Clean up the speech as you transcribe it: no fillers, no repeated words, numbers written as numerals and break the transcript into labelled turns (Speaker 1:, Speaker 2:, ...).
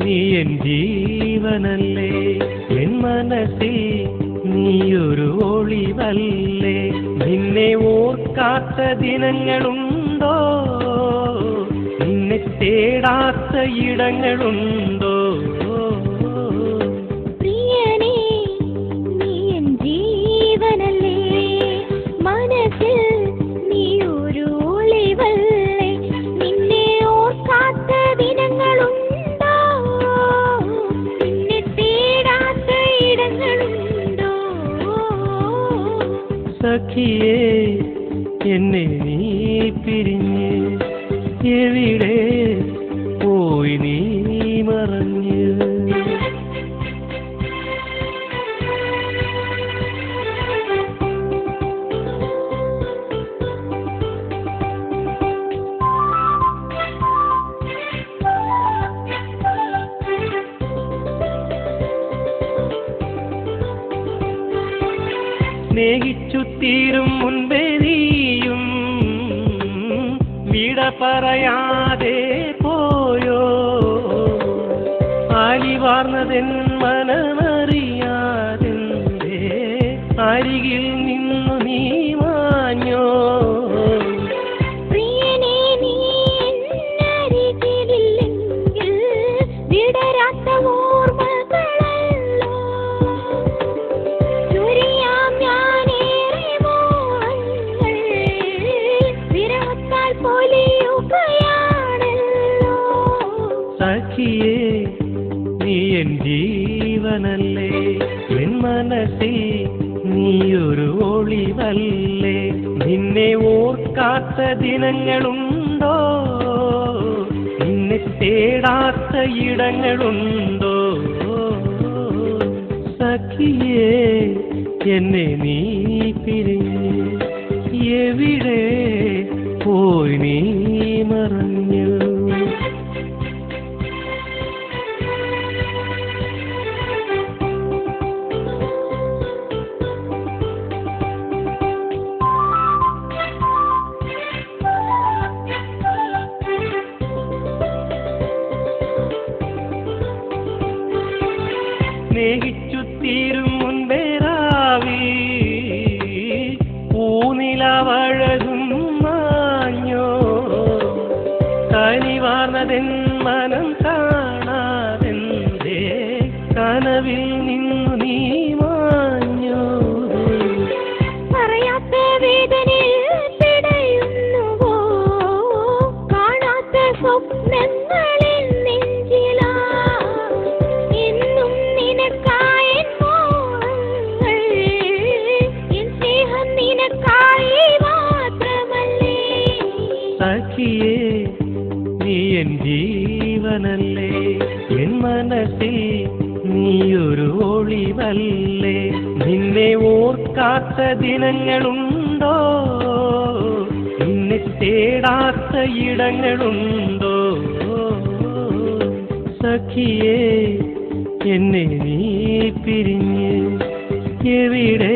Speaker 1: നീ N ജീവനല്ലേ, N മനസ്സിൽ നീയൊരു ഒളിവല്ലേ. നിന്നെ ഓർക്കാത്ത ദിനങ്ങളുണ്ടോ, നിന്നെ തേടാത്ത ഇടങ്ങളുണ്ടോ.
Speaker 2: പ്രിയനേ നീ എൻ ജീവനല്ലേ, മനസ്സിൽ നീയൊരു ഒളിവല്ലേ. നിന്നെ ഓർക്കാത്ത ദിനങ്ങളുണ്ടോ, നിന്നെ തേടാത്ത ഇടങ്ങളുണ്ടോ.
Speaker 1: സഖിയേ എന്നെ നീ പിരിഞ്ഞ് എവിടെ പോയി നീ മറഞ്ഞ്. സ്നേഹിച്ചു തീരും മുൻപേ നീയും വിട പറയാതെ പോയോ. ആലിവാർന്നതെൻ മനമറിയാതെന്റെ അരികിൽ നിന്നു നീ മാഞ്ഞോ.
Speaker 2: പ്രിയനേ നീ എന്നരികിലില്ലെങ്കിൽ വിടരാത്ത ഓർമ്മകളല്ലോ. ചൊരിയാം ഞാനേറെ മോഹങ്ങൾ, വിരഹത്താൽ പൊലിയുകയാണല്ലോ.
Speaker 1: സഖിയേ നീ എൻ ജീവനല്ലേ, എൻ മനസ്സിൽ നീയൊരു ഒളിവല്ലേ. നിന്നെ ഓർക്കാത്ത ദിനങ്ങളുണ്ടോ, നിന്നെ തേടാത്ത ഇടങ്ങളുണ്ടോ. സഖിയേ എന്നെ നീ പിരിഞ്ഞ് എവിടെ പോയി നീ മറഞ്ഞു. സ്നേഹിച്ചു തീരും മുൻപേ രാവി പൂനിലവഴകും മാഞ്ഞോ. കനിവാർന്നതെൻ മനം കാണാതെന്തേ കനവിൽ നിന്നു നീ മാഞ്ഞോ.
Speaker 2: പറയാത്ത വേദനയിൽ പിടയുന്നുവോ, കാണാത്ത സ്വപ്നങ്ങളിൽ നെഞ്ചിലാ. എന്നും നിനക്കായി മോഹങ്ങൾ, എൻ സ്നേഹം നിനക്കായി മാത്രമല്ലേ.
Speaker 1: സഖിയേ നീ എൻ ജീവനല്ലേ, എൻ മനസ്സിൽ നീയൊരു ഒളിവല്ലേ. നിന്നെ ഓർക്കാത്ത ദിനങ്ങളുണ്ടോ, നിന്നെ തേടാത്ത ഇടങ്ങളുണ്ടോ. സഖിയേ എന്നെ നീ പിരിഞ്ഞ് എവിടെ